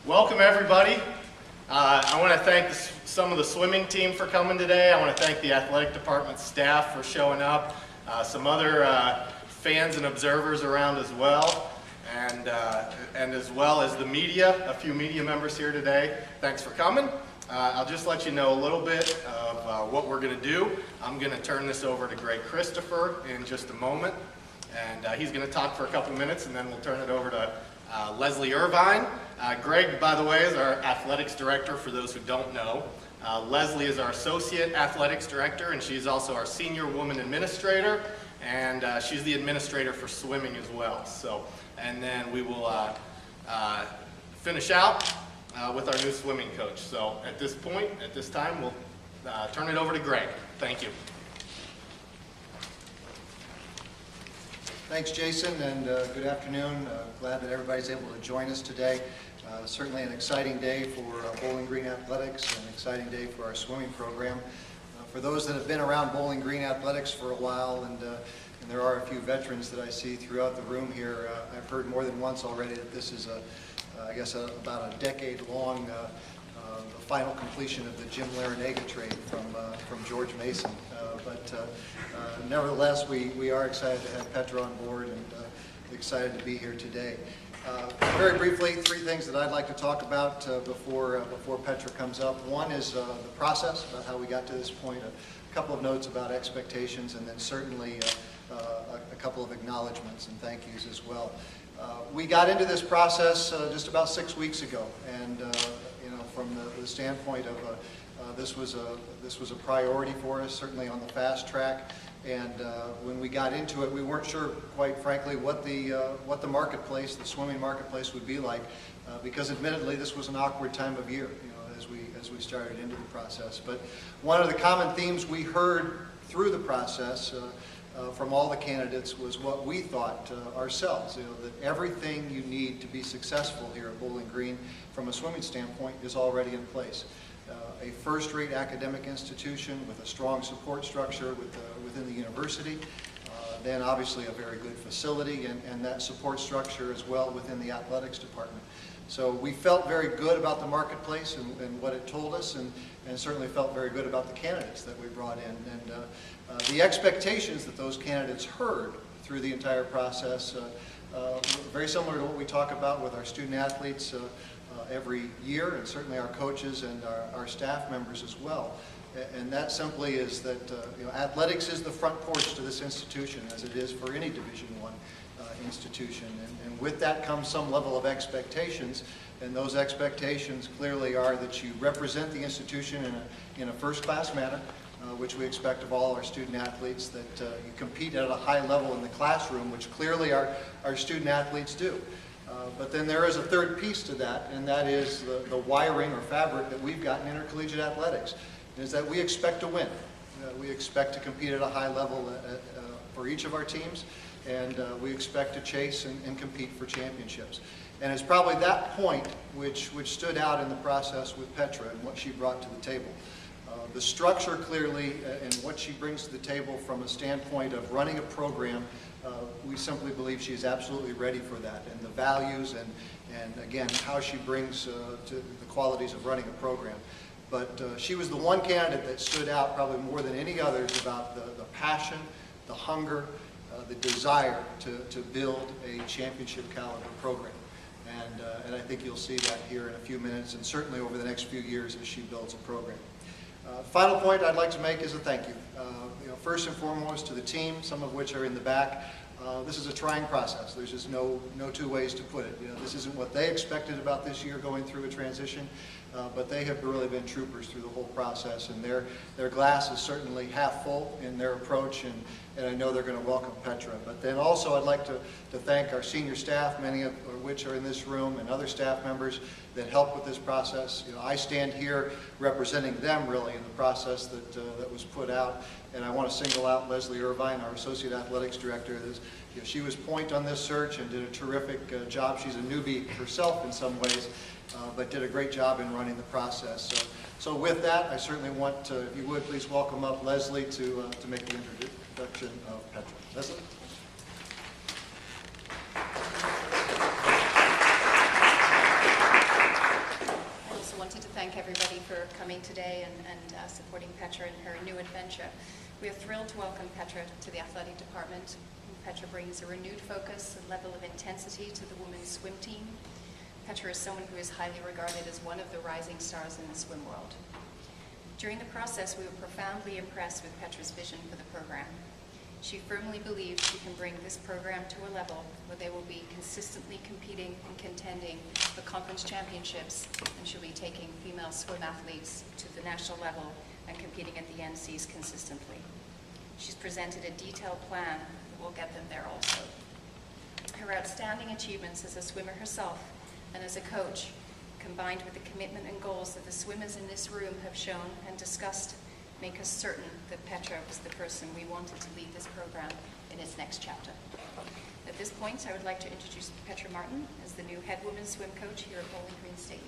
Welcome everybody. I want to thank some of the swimming team for coming today. I want to thank the athletic department staff for showing up, some other fans and observers around as well, and as well as the media, a few media members here today. Thanks for coming. I'll just let you know a little bit of what we're going to do. I'm going to turn this over to Greg Christopher in just a moment, and he's going to talk for a couple minutes, and then we'll turn it over to Leslie Irvine. Greg, by the way, is our athletics director for those who don't know. Leslie is our associate athletics director, and she's also our senior woman administrator, and she's the administrator for swimming as well. So, and then we will finish out with our new swimming coach. So at this point, at this time, we'll turn it over to Greg. Thank you. Thanks, Jason, and good afternoon. Glad that everybody's able to join us today. Certainly an exciting day for Bowling Green Athletics, an exciting day for our swimming program. For those that have been around Bowling Green Athletics for a while, and there are a few veterans that I see throughout the room here, I've heard more than once already that this is, I guess, about a decade-long the final completion of the Jim Larranaga trade from George Mason. But nevertheless, we are excited to have Petra on board and excited to be here today. Very briefly, three things that I'd like to talk about before Petra comes up. One is the process, about how we got to this point, a couple of notes about expectations, and then certainly a couple of acknowledgments and thank yous as well. We got into this process just about 6 weeks ago, and you know, from the standpoint of this was a priority for us, certainly on the fast track. And when we got into it, we weren't sure, quite frankly, what the marketplace, the swimming marketplace, would be like, because admittedly this was an awkward time of year, you know, as we started into the process. But one of the common themes we heard through the process from all the candidates was what we thought ourselves, you know, that everything you need to be successful here at Bowling Green from a swimming standpoint is already in place. A first-rate academic institution with a strong support structure within the university, then obviously a very good facility and that support structure as well within the athletics department. So we felt very good about the marketplace and what it told us, and certainly felt very good about the candidates that we brought in. And the expectations that those candidates heard through the entire process, very similar to what we talk about with our student athletes every year, and certainly our coaches and our staff members as well. And that simply is that you know, athletics is the front porch to this institution, as it is for any Division I institution. And with that comes some level of expectations, and those expectations clearly are that you represent the institution in a first-class manner, which we expect of all our student athletes, that you compete at a high level in the classroom, which clearly our student athletes do. But then there is a third piece to that, and that is the wiring or fabric that we've got in intercollegiate athletics, is that we expect to win. We expect to compete at a high level for each of our teams, and we expect to chase and compete for championships. And it's probably that point which stood out in the process with Petra and what she brought to the table. The structure clearly and what she brings to the table from a standpoint of running a program, we simply believe she is absolutely ready for that, and the values and again how she brings to the qualities of running a program. But she was the one candidate that stood out probably more than any others about the passion, the hunger, the desire to build a championship caliber program. And I think you'll see that here in a few minutes, and certainly over the next few years as she builds a program. Final point I'd like to make is a thank you. You know, first and foremost to the team, some of which are in the back. This is a trying process. There's just no two ways to put it. You know, this isn't what they expected about this year going through a transition, but they have really been troopers through the whole process, and their glass is certainly half full in their approach, and I know they're going to welcome Petra. But then also I'd like to thank our senior staff, many of which are in this room, and other staff members that helped with this process. You know, I stand here representing them really in the process that was put out, and I want to single out Leslie Irvine, our Associate Athletics Director. You know, she was point on this search and did a terrific job. She's a newbie herself in some ways, but did a great job in running the process. So with that, I certainly want to, if you would, please welcome up Leslie to make the introduction of Petra. Leslie? coming today and supporting Petra in her new adventure. We are thrilled to welcome Petra to the athletic department. Petra brings a renewed focus and level of intensity to the women's swim team. Petra is someone who is highly regarded as one of the rising stars in the swim world. During the process, we were profoundly impressed with Petra's vision for the program. She firmly believes she can bring this program to a level where they will be consistently competing and contending for conference championships, and she'll be taking female swim athletes to the national level and competing at the NCs consistently. She's presented a detailed plan that will get them there also. Her outstanding achievements as a swimmer herself and as a coach, combined with the commitment and goals that the swimmers in this room have shown and discussed, make us certain that Petra was the person we wanted to lead this program in its next chapter. At this point, I would like to introduce Petra Martin as the new head women's swim coach here at Bowling Green State